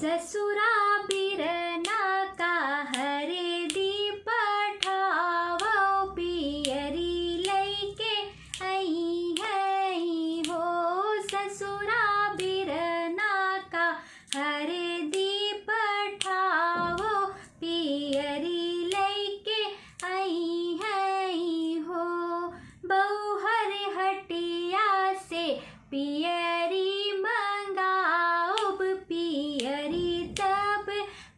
ससुरा बिरना का हरे दी पठावो पियरी लैके आई है हो। ससुरा बिरना का हरे दी पठावो पियरी लैके आई है हो। बहुहर हटिया से पियरी मंगाओ पियरी तब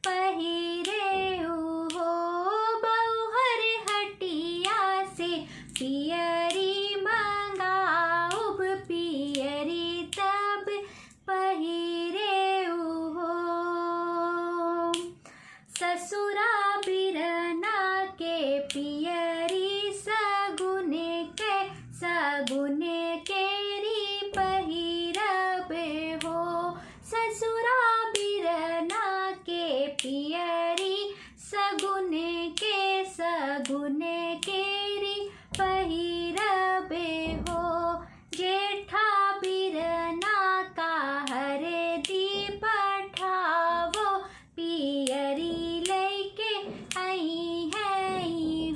पहिरे हो। बहुहर हटिया से पियरी मंगाओ पियरी तब पहिरे हो। ससुरा बिरना के पियरी सगुने केरी पहिरबे हो। ससुरा बिरना के पियरी सगुने केरी पहिरबे हो। जेठा बिरना का हरे दी पठावो पियरी लैके आई है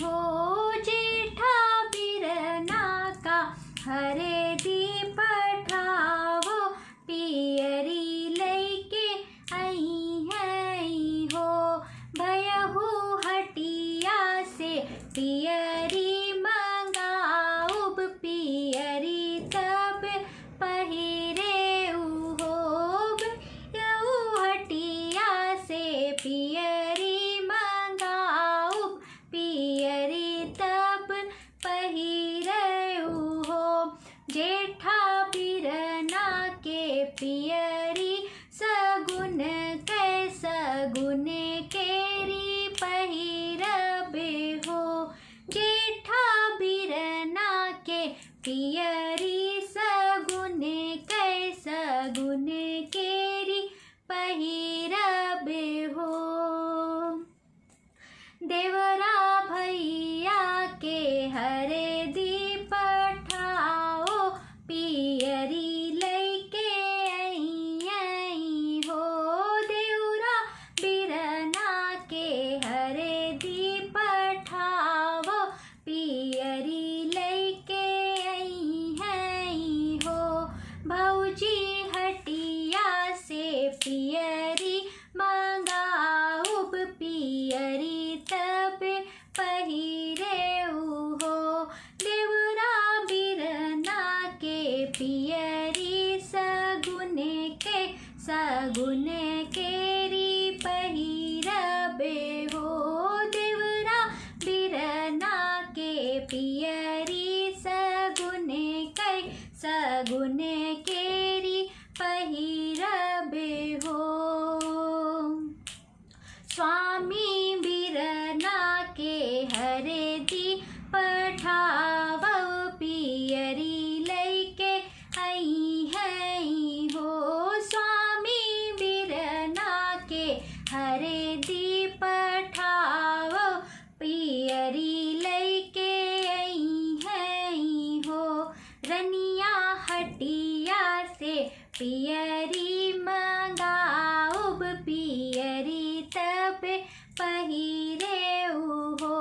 हो। जेठा बिरना का हरे दी पठावो पियरी लैके आई है हो। भयहु हटिया से पियरी मंगाओ पियरी तब पहिरे हो। भयहु हटिया से पियरी मंगाओ पियरी तब पहिरे हो। जेठा बिरना के पियरी सगुने केरी पहिरबे हो। जेठा बिरना के पियरी सगुने केरी पहिरबे हो। देवरा भैया के हरे दी पठाओ पियरी लैके आई हो। देवरा बिरना के हरे दी पठाओ पियरी लैके आई है हो। भौजी हटिया से पियरी मंगाओ पियरी तब पहिरे हो। देवरा बिरना के पियरी सगुने केरी पहिरबे हो। देवरा बिरना के पियरी सगुने केरी पहिरबे हो। स्वामी बिरना के हरे दी पठावो पियरी लैके आई है हो। स्वामी बिरना के हरे दी पठावो पियरी लैके आई है हो। रनिया हटिया से पियरी मंगाओ पियरी तब पहिरे हो।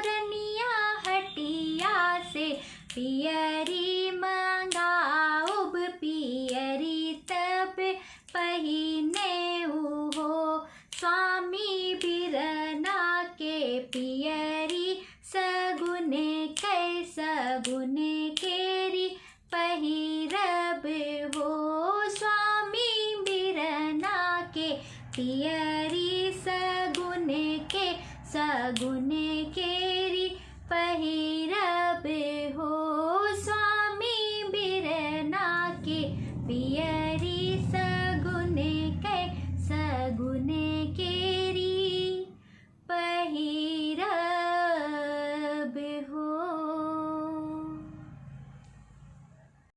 रनिया हटिया से पियरी मंगाओ पियरी तब पहिने हो। स्वामी बिरना के पियरी सगुने केरी पहिरबे हो। स्वामी बिरना के पियरी सगुने केरी पहिरबे हो।